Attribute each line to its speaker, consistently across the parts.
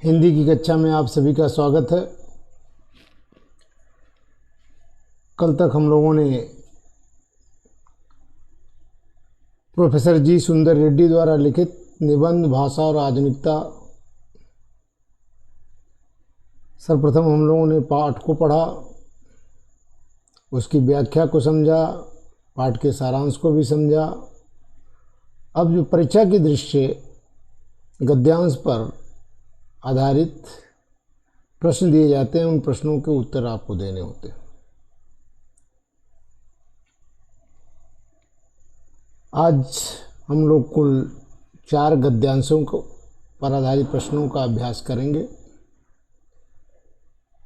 Speaker 1: हिंदी की कक्षा में आप सभी का स्वागत है। कल तक हम लोगों ने प्रोफेसर जी सुंदर रेड्डी द्वारा लिखित निबंध भाषा और आधुनिकता, सर्वप्रथम हम लोगों ने पाठ को पढ़ा, उसकी व्याख्या को समझा, पाठ के सारांश को भी समझा। अब जो परीक्षा की दृष्टि से गद्यांश पर आधारित प्रश्न दिए जाते हैं, उन प्रश्नों के उत्तर आपको देने होते हैं। आज हम लोग कुल 4 गद्यांशों को पर आधारित प्रश्नों का अभ्यास करेंगे।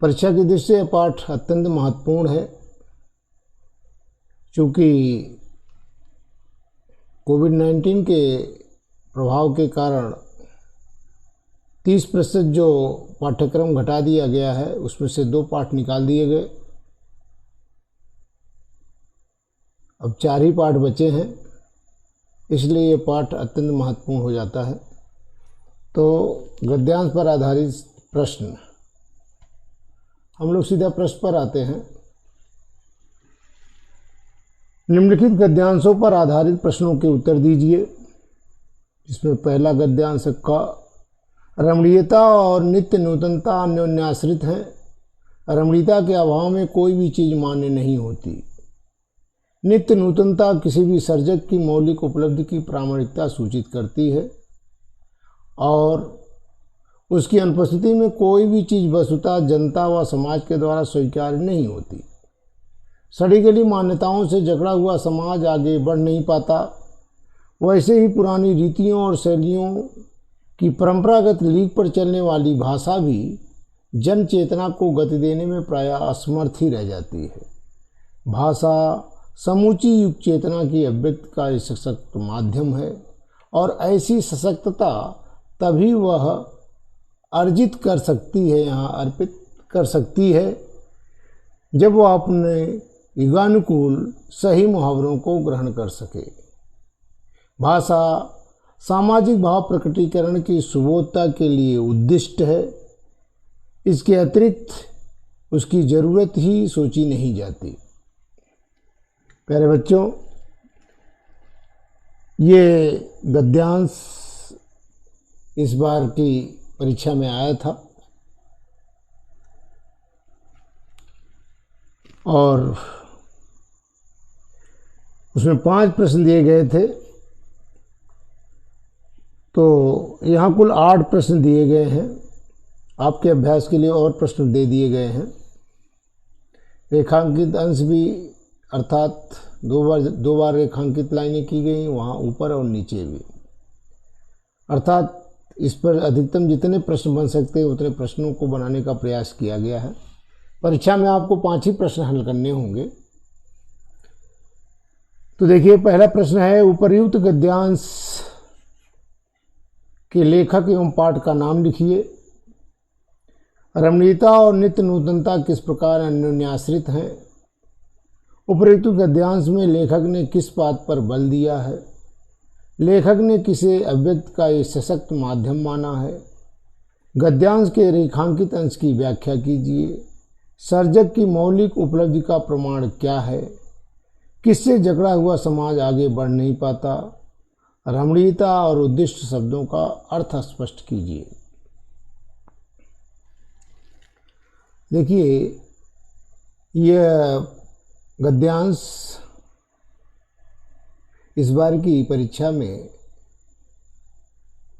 Speaker 1: परीक्षा की दृष्टि से यह पाठ अत्यंत महत्वपूर्ण है, क्योंकि कोविड-19 के प्रभाव के कारण 30% जो पाठ्यक्रम घटा दिया गया है, उसमें से 2 पाठ निकाल दिए गए। अब 4 ही पाठ बचे हैं, इसलिए ये पाठ अत्यंत महत्वपूर्ण हो जाता है। तो गद्यांश पर आधारित प्रश्न, हम लोग सीधा प्रश्न पर आते हैं। निम्नलिखित गद्यांशों पर आधारित प्रश्नों के उत्तर दीजिए। इसमें पहला गद्यांश का रमणीयता और नित्य नूतनता अन्योन्याश्रित हैं। रमणीयता के अभाव में कोई भी चीज़ मान्य नहीं होती। नित्य नूतनता किसी भी सर्जक की मौलिक उपलब्धि की प्रामाणिकता सूचित करती है और उसकी अनुपस्थिति में कोई भी चीज़ वस्तुतः जनता व समाज के द्वारा स्वीकार्य नहीं होती। सड़ी गली मान्यताओं से जकड़ा हुआ समाज आगे बढ़ नहीं पाता। वैसे ही पुरानी रीतियों और शैलियों की परंपरागत लीक पर चलने वाली भाषा भी जन चेतना को गति देने में प्रायः असमर्थ ही रह जाती है। भाषा समूची युग चेतना की अभिव्यक्ति का एक सशक्त माध्यम है और ऐसी सशक्तता तभी वह अर्जित कर सकती है, यहाँ अर्पित कर सकती है, जब वह अपने युगानुकूल सही मुहावरों को ग्रहण कर सके। भाषा सामाजिक भाव प्रकटीकरण की सुबोधता के लिए उद्दिष्ट है। इसके अतिरिक्त उसकी ज़रूरत ही सोची नहीं जाती। प्यारे बच्चों, ये गद्यांश इस बार की परीक्षा में आया था और उसमें 5 प्रश्न दिए गए थे। तो यहाँ कुल 8 प्रश्न दिए गए हैं। आपके अभ्यास के लिए और प्रश्न दे दिए गए हैं। रेखांकित अंश भी, अर्थात दो बार रेखांकित लाइनें की गई, वहाँ ऊपर और नीचे भी। अर्थात इस पर अधिकतम जितने प्रश्न बन सकते हैं उतने प्रश्नों को बनाने का प्रयास किया गया है। परीक्षा में आपको 5 ही प्रश्न हल करने होंगे। तो देखिए, पहला प्रश्न है, उपर्युक्त गद्यांश के लेखक एवं पाठ का नाम लिखिए। रमणीयता और नित्य नूतनता किस प्रकार अन्योन्याश्रित हैं। उपर्युक्त गद्यांश में लेखक ने किस बात पर बल दिया है। लेखक ने किसे अभिव्यक्ति का एक सशक्त माध्यम माना है। गद्यांश के रेखांकित अंश की व्याख्या कीजिए। सर्जक की मौलिक उपलब्धि का प्रमाण क्या है। किससे जकड़ा हुआ समाज आगे बढ़ नहीं पाता। रमणीयता और उद्दिष्ट शब्दों का अर्थ स्पष्ट कीजिए। देखिए, यह गद्यांश इस बार की परीक्षा में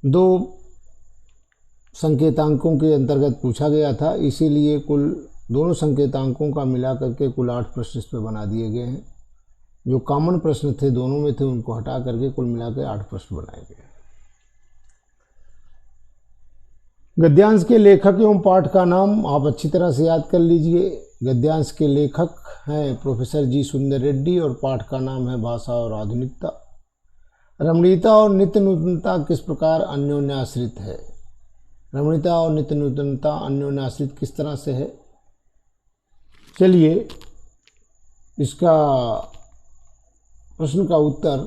Speaker 1: 2 संकेतांकों के अंतर्गत पूछा गया था, इसीलिए कुल दोनों संकेतांकों का मिला करके कुल 8 प्रश्न इस पर बना दिए गए हैं। जो कॉमन प्रश्न थे दोनों में थे, उनको हटा करके कुल मिलाकर 8 प्रश्न बनाए गए। गद्यांश के लेखक एवं पाठ का नाम आप अच्छी तरह से याद कर लीजिए। गद्यांश के लेखक हैं प्रोफेसर जी सुंदर रेड्डी और पाठ का नाम है भाषा और आधुनिकता। रमणीयता और नित्य नूतनता किस प्रकार अन्योन्याश्रित है। रमणीयता और नित्य नूतनता अन्योन्याश्रित किस तरह से है, चलिए इसका प्रश्न का उत्तर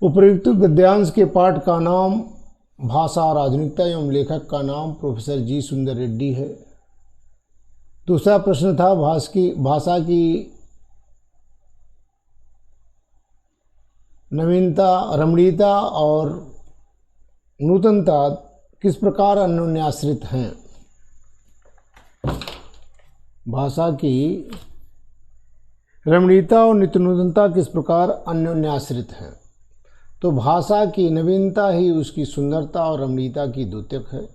Speaker 1: उपर्युक्त गद्यांश के पाठ का नाम भाषा और आधुनिकता एवं लेखक का नाम प्रोफेसर जी सुंदर रेड्डी है। दूसरा प्रश्न था भाषा की नवीनता, रमणीयता और नूतनता किस प्रकार अन्योन्याश्रित हैं। भाषा की रमणीयता और नित्य नूतनता किस प्रकार अन्योन्याश्रित हैं। तो भाषा की नवीनता ही उसकी सुंदरता और रमणीयता की द्योतक है।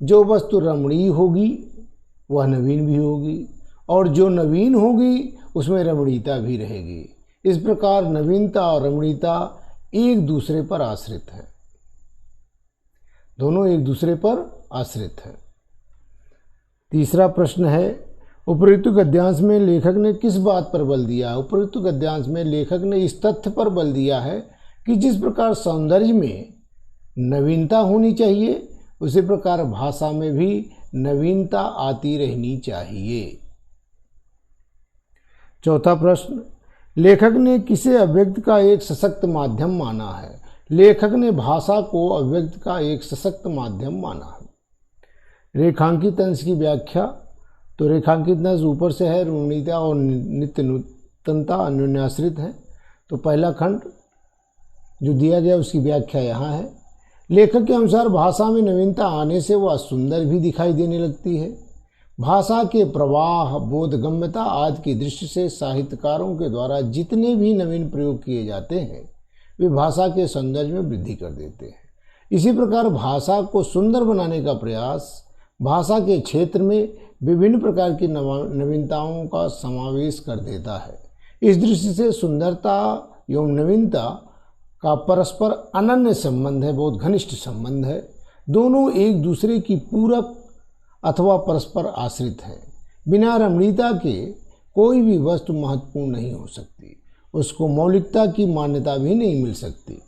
Speaker 1: जो वस्तु रमणीय होगी वह नवीन भी होगी और जो नवीन होगी उसमें रमणीयता भी रहेगी। इस प्रकार नवीनता और रमणीयता एक दूसरे पर आश्रित हैं, दोनों एक दूसरे पर आश्रित हैं। तीसरा प्रश्न है, उपर्युक्त गद्यांश में लेखक ने किस बात पर बल दिया है। उपर्युक्त गद्यांश में लेखक ने इस तथ्य पर बल दिया है कि जिस प्रकार सौंदर्य में नवीनता होनी चाहिए उसी प्रकार भाषा में भी नवीनता आती रहनी चाहिए। चौथा प्रश्न, लेखक ने किसे अभिव्यक्ति का एक सशक्त माध्यम माना है। लेखक ने भाषा को अभिव्यक्ति का एक सशक्त माध्यम माना है। रेखांकित अंश की व्याख्या। तो रेखांकित अंश ऊपर से है, रमणीयता और नित्य नूतनता अन्योन्याश्रित है। तो पहला खंड जो दिया गया उसकी व्याख्या यहाँ है। लेखक के अनुसार भाषा में नवीनता आने से वह सुंदर भी दिखाई देने लगती है। भाषा के प्रवाह, बोधगम्यता आदि की दृष्टि से साहित्यकारों के द्वारा जितने भी नवीन प्रयोग किए जाते हैं वे भाषा के सौंदर्य में वृद्धि कर देते हैं। इसी प्रकार भाषा को सुंदर बनाने का प्रयास भाषा के क्षेत्र में विभिन्न प्रकार की नवीनताओं का समावेश कर देता है। इस दृष्टि से सुंदरता एवं नवीनता का परस्पर अनन्य संबंध है, बहुत घनिष्ठ संबंध है। दोनों एक दूसरे की पूरक अथवा परस्पर आश्रित हैं। बिना रमणीयता के कोई भी वस्तु महत्वपूर्ण नहीं हो सकती, उसको मौलिकता की मान्यता भी नहीं मिल सकती।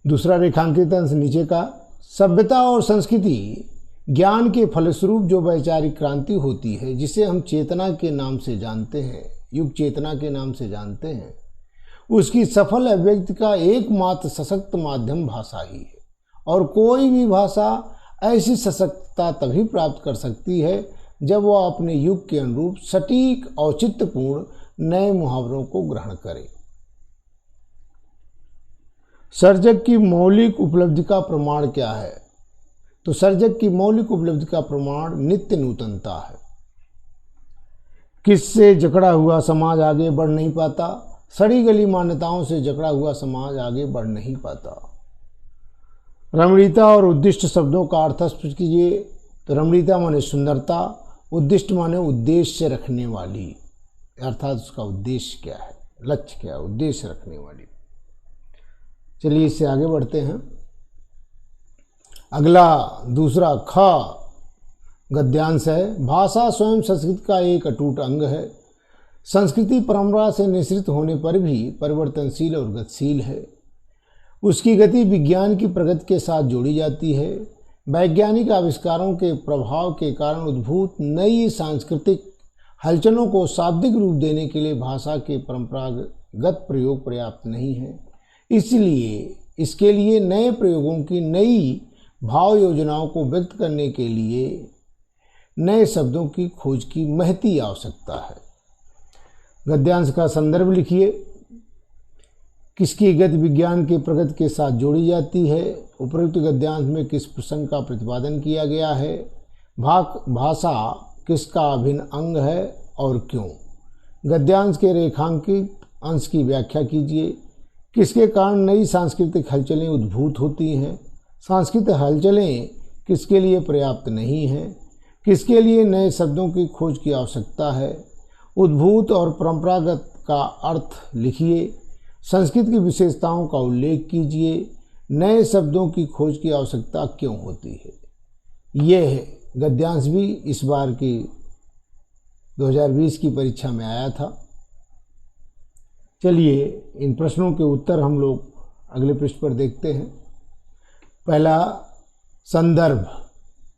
Speaker 1: दूसरा रेखांकित अंश नीचे का, सभ्यता और संस्कृति ज्ञान के फलस्वरूप जो वैचारिक क्रांति होती है जिसे हम चेतना के नाम से जानते हैं, युग चेतना के नाम से जानते हैं, उसकी सफल अभिव्यक्ति का एकमात्र सशक्त माध्यम भाषा ही है। और कोई भी भाषा ऐसी सशक्तता तभी प्राप्त कर सकती है जब वह अपने युग के अनुरूप सटीक औचित्यपूर्ण नए मुहावरों को ग्रहण करे। सर्जक की मौलिक उपलब्धि का प्रमाण क्या है। तो सर्जक की मौलिक उपलब्धि का प्रमाण नित्य नूतनता है। किससे जकड़ा हुआ समाज आगे बढ़ नहीं पाता। सड़ी गली मान्यताओं से जकड़ा हुआ समाज आगे बढ़ नहीं पाता। रमणीयता और उद्दिष्ट शब्दों का अर्थ स्पष्ट कीजिए। तो रमणीयता माने सुंदरता, उद्दिष्ट माने उद्देश्य रखने वाली, अर्थात उसका उद्देश्य क्या है, लक्ष्य क्या है, उद्देश्य रखने वाली। चलिए इससे आगे बढ़ते हैं। अगला दूसरा ख गद्यांश है, भाषा स्वयं संस्कृति का एक अटूट अंग है। संस्कृति परंपरा से निश्रित होने पर भी परिवर्तनशील और गतिशील है। उसकी गति विज्ञान की प्रगति के साथ जोड़ी जाती है। वैज्ञानिक आविष्कारों के प्रभाव के कारण उद्भूत नई सांस्कृतिक हलचलों को शाब्दिक रूप देने के लिए भाषा के परंपरागत प्रयोग पर्याप्त नहीं है। इसलिए इसके लिए नए प्रयोगों की, नई भाव योजनाओं को व्यक्त करने के लिए नए शब्दों की खोज की महती आवश्यकता है। गद्यांश का संदर्भ लिखिए। किसकी गति विज्ञान के प्रगति के साथ जोड़ी जाती है। उपरोक्त गद्यांश में किस प्रसंग का प्रतिपादन किया गया है। भाषा किसका अभिन्न अंग है और क्यों। गद्यांश के रेखांकित अंश की व्याख्या कीजिए। किसके कारण नई सांस्कृतिक हलचलें उद्भूत होती हैं। सांस्कृतिक हलचलें किसके लिए पर्याप्त नहीं हैं। किसके लिए नए शब्दों की खोज की आवश्यकता है। उद्भूत और परंपरागत का अर्थ लिखिए। संस्कृत की विशेषताओं का उल्लेख कीजिए। नए शब्दों की खोज की आवश्यकता क्यों होती है। यह गद्यांश भी इस बार की 2020 की परीक्षा में आया था। चलिए इन प्रश्नों के उत्तर हम लोग अगले पृष्ठ पर देखते हैं। पहला संदर्भ,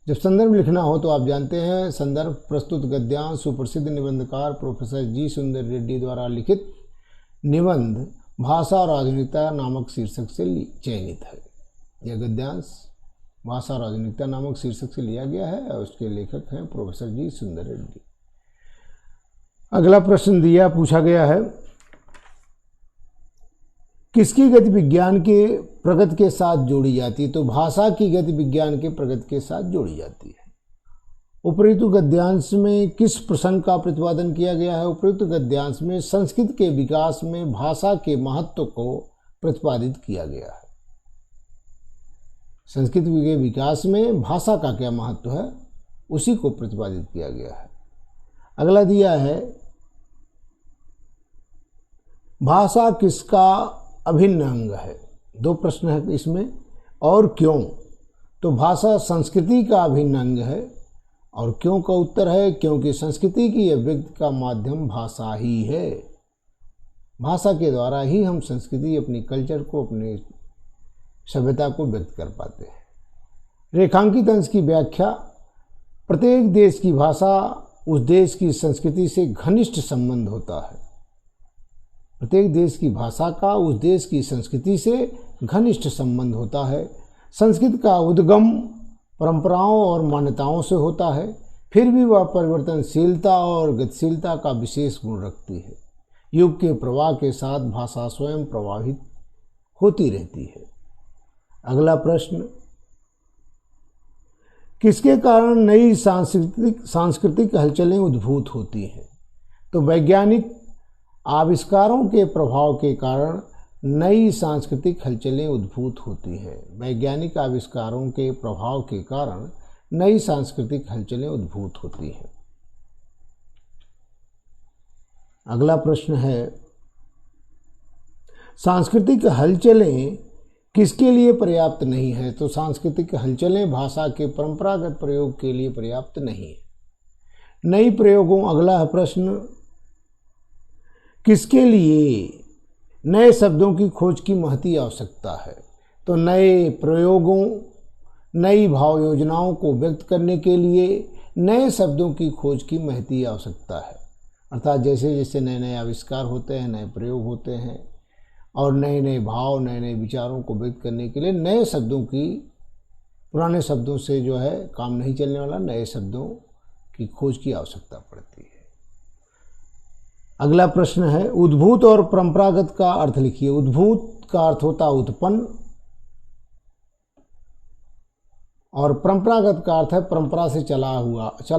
Speaker 1: जब संदर्भ लिखना हो तो आप जानते हैं संदर्भ प्रस्तुत गद्यांश सुप्रसिद्ध निबंधकार प्रोफेसर जी सुंदर रेड्डी द्वारा लिखित निबंध भाषा और आधुनिकता नामक शीर्षक से चयनित है। यह गद्यांश भाषा और आधुनिकता नामक शीर्षक से लिया गया है और उसके लेखक हैं प्रोफेसर जी सुंदर रेड्डी। अगला प्रश्न पूछा गया है, किसकी गति विज्ञान के प्रगति के साथ जोड़ी जाती है? तो भाषा की गति विज्ञान के प्रगति के साथ जोड़ी जाती है। उपयुक्त गद्यांश में किस प्रसंग का प्रतिपादन किया गया है? उपयुक्त गद्यांश में संस्कृत के विकास में भाषा के महत्व को प्रतिपादित किया गया है। संस्कृत के विकास में भाषा का क्या महत्व है, उसी को प्रतिपादित किया गया है। अगला दिया है, भाषा किसका अभिन्न अंग है? दो प्रश्न है इसमें, और क्यों? तो भाषा संस्कृति का अभिन्न अंग है, और क्यों का उत्तर है क्योंकि संस्कृति की अभिव्यक्ति का माध्यम भाषा ही है। भाषा के द्वारा ही हम संस्कृति, अपनी कल्चर को, अपने सभ्यता को व्यक्त कर पाते हैं। रेखांकित अंश की व्याख्या, प्रत्येक देश की भाषा उस देश की संस्कृति से घनिष्ठ संबंध होता है। प्रत्येक देश की भाषा का उस देश की संस्कृति से घनिष्ठ संबंध होता है। संस्कृत का उद्गम परंपराओं और मान्यताओं से होता है, फिर भी वह परिवर्तनशीलता और गतिशीलता का विशेष गुण रखती है। युग के प्रवाह के साथ भाषा स्वयं प्रभावित होती रहती है। अगला प्रश्न, किसके कारण नई सांस्कृतिक हलचलें उद्भूत होती हैं? तो वैज्ञानिक आविष्कारों के प्रभाव के कारण नई सांस्कृतिक हलचलें उद्भूत होती हैं। वैज्ञानिक आविष्कारों के प्रभाव के कारण नई सांस्कृतिक हलचलें उद्भूत होती हैं। अगला प्रश्न है, सांस्कृतिक हलचलें किसके लिए पर्याप्त नहीं है? तो सांस्कृतिक हलचलें भाषा के परंपरागत प्रयोग के लिए पर्याप्त नहीं है। नई प्रयोगों, अगला है प्रश्न, किसके लिए नए शब्दों की खोज की महती आवश्यकता है? तो नए प्रयोगों, नई भाव योजनाओं को व्यक्त करने के लिए नए शब्दों की खोज की महती आवश्यकता है। अर्थात जैसे जैसे नए नए आविष्कार होते हैं, नए प्रयोग होते हैं और नए नए भाव, नए नए विचारों को व्यक्त करने के लिए नए शब्दों की, पुराने शब्दों से जो है काम नहीं चलने वाला, नए शब्दों की खोज की आवश्यकता पड़ती है। अगला प्रश्न है, उद्भूत और परंपरागत का अर्थ लिखिए। उद्भूत का अर्थ होता है उत्पन्न, और परंपरागत का अर्थ है परंपरा से चला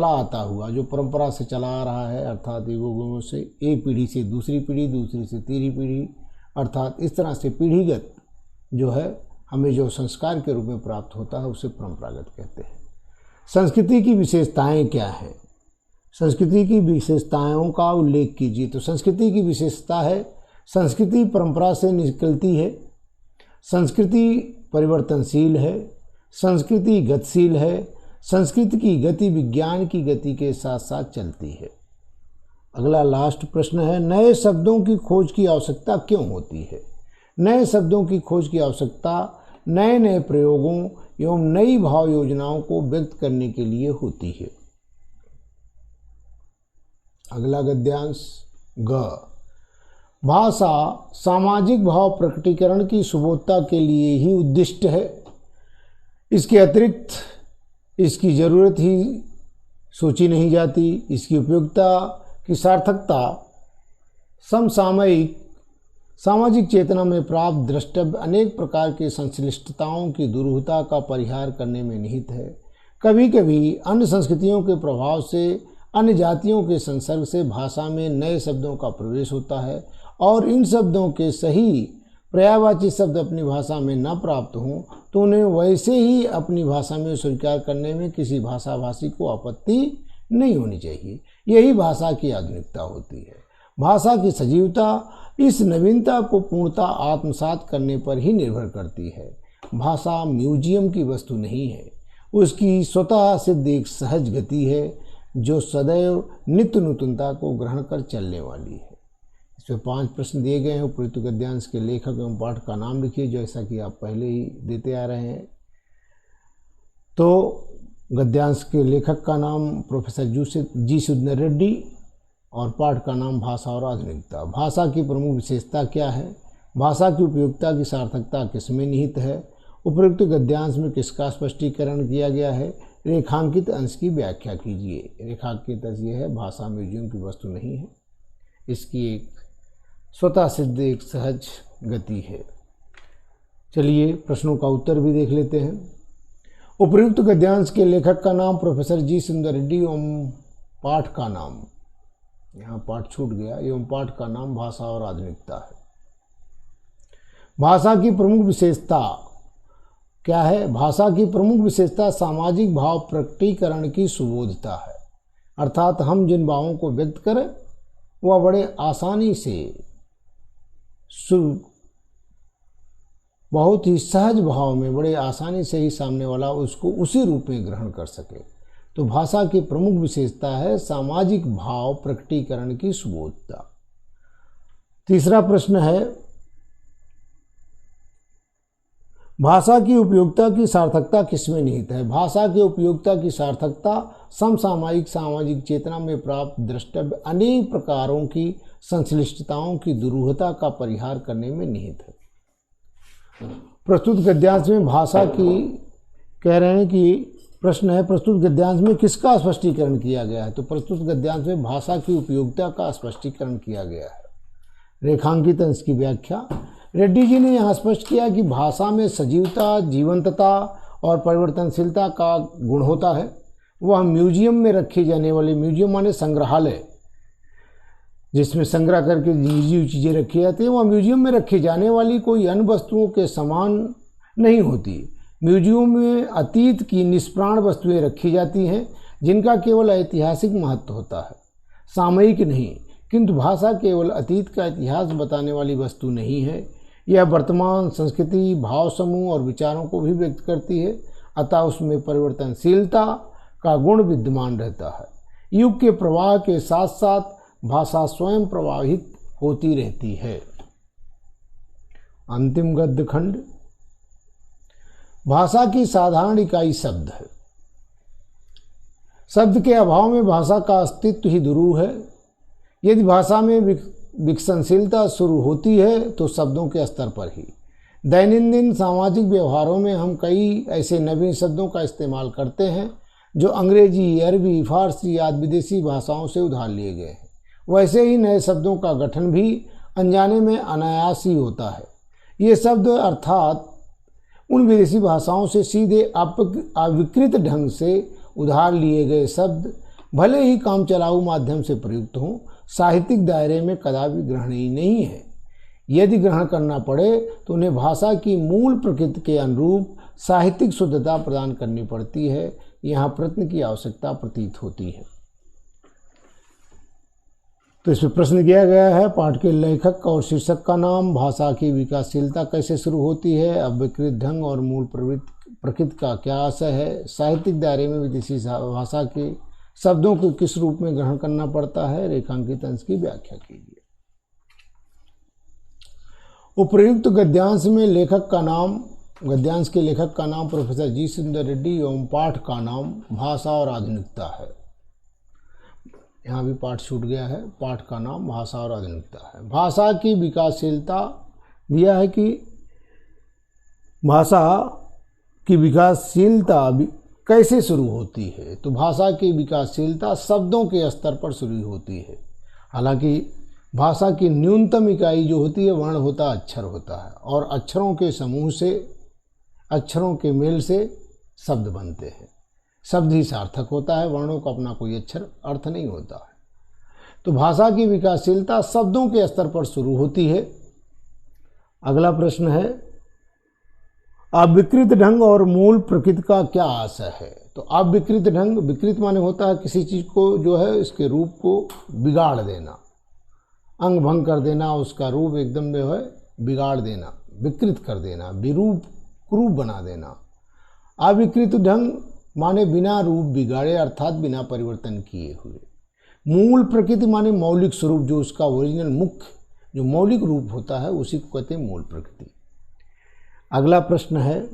Speaker 1: आता हुआ, जो परंपरा से चला आ रहा है, अर्थात युगों से एक पीढ़ी से दूसरी पीढ़ी, दूसरी से तीसरी पीढ़ी, अर्थात इस तरह से पीढ़ीगत जो है हमें जो संस्कार के रूप में प्राप्त होता है उसे परंपरागत कहते हैं। संस्कृति की विशेषताएं क्या हैं? संस्कृति की विशेषताओं का उल्लेख कीजिए। तो संस्कृति की विशेषता है, संस्कृति परंपरा से निकलती है, संस्कृति परिवर्तनशील है, संस्कृति गतिशील है, संस्कृति की गति विज्ञान की गति के साथ साथ चलती है। अगला लास्ट प्रश्न है, नए शब्दों की खोज की आवश्यकता क्यों होती है? नए शब्दों की खोज की आवश्यकता नए नए प्रयोगों एवं नई भाव योजनाओं को व्यक्त करने के लिए होती है। अगला गद्यांश, ग, भाषा सामाजिक भाव प्रकटीकरण की सुबोधता के लिए ही उद्दिष्ट है। इसके अतिरिक्त इसकी जरूरत ही सोची नहीं जाती। इसकी उपयोगिता की सार्थकता समसामयिक सामाजिक चेतना में प्राप्त द्रष्टव्य अनेक प्रकार की संश्लिष्टताओं की दुरूहता का परिहार करने में निहित है। कभी कभी अन्य संस्कृतियों के प्रभाव से, अन्य जातियों के संसर्ग से भाषा में नए शब्दों का प्रवेश होता है और इन शब्दों के सही पर्यायवाची शब्द अपनी भाषा में न प्राप्त हों तो उन्हें वैसे ही अपनी भाषा में स्वीकार करने में किसी भाषाभाषी को आपत्ति नहीं होनी चाहिए। यही भाषा की आधुनिकता होती है। भाषा की सजीवता इस नवीनता को पूर्णतः आत्मसात करने पर ही निर्भर करती है। भाषा म्यूजियम की वस्तु नहीं है, उसकी स्वतः सिद्ध एक सहज गति है जो सदैव नित्य नूतनता को ग्रहण कर चलने वाली है। इसमें 5 प्रश्न दिए गए हैं। उपयुक्त गद्यांश के लेखक एवं पाठक का नाम लिखिए, जैसा कि आप पहले ही देते आ रहे हैं। तो गद्यांश के लेखक का नाम प्रोफेसर जी सुंदर रेड्डी और पाठ का नाम भाषा और आधुनिकता। भाषा की प्रमुख विशेषता क्या है? भाषा की उपयोगिता की सार्थकता किसमें निहित है? उपयुक्त गद्यांश में किसका स्पष्टीकरण किया गया है? रेखांकित अंश की व्याख्या कीजिए। रेखांकित अंश ये है, भाषा म्यूजियम की वस्तु नहीं है, इसकी एक स्वतः सिद्ध एक सहज गति है। चलिए प्रश्नों का उत्तर भी देख लेते हैं। उपयुक्त गद्यांश के लेखक का नाम प्रोफेसर जी सुंदर रेड्डी एवं पाठ का नाम, यहाँ पाठ छूट गया, एवं पाठ का नाम भाषा और आधुनिकता है। भाषा की प्रमुख विशेषता क्या है? भाषा की प्रमुख विशेषता सामाजिक भाव प्रकटीकरण की सुबोधता है, अर्थात हम जिन भावों को व्यक्त करें वह बड़े आसानी से बहुत ही सहज भाव में बड़े आसानी से ही सामने वाला उसको उसी रूप में ग्रहण कर सके। तो भाषा की प्रमुख विशेषता है सामाजिक भाव प्रकटीकरण की सुबोधता। तीसरा प्रश्न है, भाषा की उपयोगिता की सार्थकता किसमें निहित है? भाषा की उपयोगिता की सार्थकता समसामयिक सामाजिक चेतना में प्राप्त द्रष्टव्य अनेक प्रकारों की संश्लिष्टताओं की दुरूहता का परिहार करने में निहित है। प्रस्तुत गद्यांश में भाषा की कह रहे हैं कि प्रश्न है, प्रस्तुत गद्यांश में किसका स्पष्टीकरण किया गया है? तो प्रस्तुत गद्यांश में भाषा की उपयोगिता का स्पष्टीकरण किया गया है। रेखांकित अंश की व्याख्या, रेड्डी जी ने यहाँ स्पष्ट किया कि भाषा में सजीवता, जीवंतता और परिवर्तनशीलता का गुण होता है। वह म्यूजियम में रखी जाने वाली, म्यूजियम माने संग्रहालय, जिसमें संग्रह करके निर्जीव चीज़ें रखी जाती हैं, वह म्यूजियम में रखी जाने वाली कोई अन्य वस्तुओं के समान नहीं होती। म्यूजियम में अतीत की निष्प्राण वस्तुएं रखी जाती हैं जिनका केवल ऐतिहासिक महत्व होता है, सामयिक नहीं। किंतु भाषा केवल अतीत का इतिहास बताने वाली वस्तु नहीं है, यह वर्तमान संस्कृति, भाव समूह और विचारों को भी व्यक्त करती है, अतः उसमें परिवर्तनशीलता का गुण विद्यमान रहता है। युग के प्रवाह के साथ साथ भाषा स्वयं प्रवाहित होती रहती है। अंतिम गद्य खंड, भाषा की साधारण इकाई शब्द है। शब्द के अभाव में भाषा का अस्तित्व ही दुरूह है। यदि भाषा में विकसनशीलता शुरू होती है तो शब्दों के स्तर पर ही। दैनंदिन सामाजिक व्यवहारों में हम कई ऐसे नवीन शब्दों का इस्तेमाल करते हैं जो अंग्रेजी, अरबी, फारसी आदि विदेशी भाषाओं से उधार लिए गए हैं। वैसे ही नए शब्दों का गठन भी अनजाने में अनायास ही होता है। ये शब्द अर्थात उन विदेशी भाषाओं से सीधे अविकृत ढंग से उधार लिए गए शब्द भले ही काम चलाऊ माध्यम से प्रयुक्त हों, साहित्यिक दायरे में कदापि ग्रहणीय नहीं है। यदि ग्रहण करना पड़े तो उन्हें भाषा की मूल प्रकृति के अनुरूप साहित्यिक शुद्धता प्रदान करनी पड़ती है। यहाँ प्रयत्न की आवश्यकता प्रतीत होती है। तो इसमें प्रश्न किया गया है, पाठ के लेखक और शीर्षक का नाम, भाषा की विकासशीलता कैसे शुरू होती है, अविकृत ढंग और मूल प्रकृति का क्या आशय है, साहित्यिक दायरे में विदेशी भाषा के शब्दों को किस रूप में ग्रहण करना पड़ता है, रेखांकित अंश की व्याख्या कीजिए। उपर्युक्त गद्यांश में लेखक का नाम, गद्यांश के लेखक का नाम प्रोफेसर जी सुंदर रेड्डी एवं पाठ का नाम भाषा और आधुनिकता है। यहाँ भी पाठ छूट गया है, पाठ का नाम भाषा और आधुनिकता है। भाषा की विकासशीलता दिया है कि भाषा की विकासशीलता कैसे शुरू होती है। तो भाषा की विकासशीलता शब्दों के स्तर पर शुरू होती है। हालांकि भाषा की न्यूनतम इकाई जो होती है वर्ण होता, अक्षर होता है, और अक्षरों के समूह से, अक्षरों के मेल से शब्द बनते हैं। शब्द ही सार्थक होता है, वर्णों का अपना कोई अक्षर अर्थ नहीं होता है। तो भाषा की विकासशीलता शब्दों के स्तर पर शुरू होती है। अगला प्रश्न है, अविकृत ढंग और मूल प्रकृति का क्या आशय है। तो अविकृत ढंग, विकृत माने होता है किसी चीज को जो है इसके रूप को बिगाड़ देना, अंग भंग कर देना, उसका रूप एकदम जो है बिगाड़ देना, विकृत कर देना, विरूप क्रूप बना देना। अविकृत ढंग माने बिना रूप बिगाड़े, अर्थात बिना परिवर्तन किए हुए। मूल प्रकृति माने मौलिक स्वरूप, जो उसका ओरिजिनल मुख्य जो मौलिक रूप होता है उसी को कहते हैं मूल प्रकृति। अगला प्रश्न है,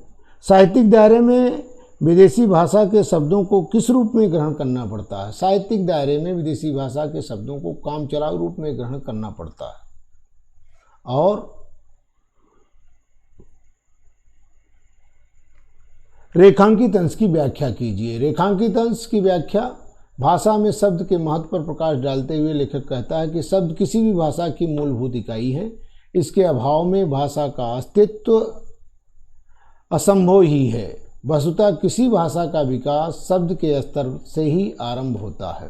Speaker 1: साहित्यिक दायरे में विदेशी भाषा के शब्दों को किस रूप में ग्रहण करना पड़ता है? साहित्यिक दायरे में विदेशी भाषा के शब्दों को कामचलाऊ रूप में ग्रहण करना पड़ता है। और रेखांकित अंश की व्याख्या कीजिए। रेखांकित अंश की व्याख्या, भाषा में शब्द के महत्व पर प्रकाश डालते हुए लेखक कहता है कि शब्द किसी भी भाषा की मूलभूत इकाई है। इसके अभाव में भाषा का अस्तित्व असंभव ही है। वस्तुतः किसी भाषा का विकास शब्द के स्तर से ही आरंभ होता है।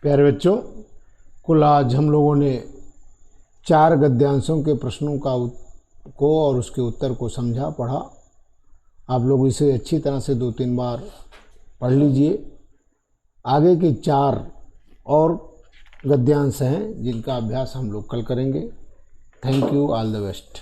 Speaker 1: प्यारे बच्चों, कुल आज हम लोगों ने 4 गद्यांशों के प्रश्नों को और उसके उत्तर को समझा, पढ़ा। आप लोग इसे अच्छी तरह से 2-3 बार पढ़ लीजिए। आगे के 4 और गद्यांश हैं जिनका अभ्यास हम लोग कल करेंगे। Thank you, all the best.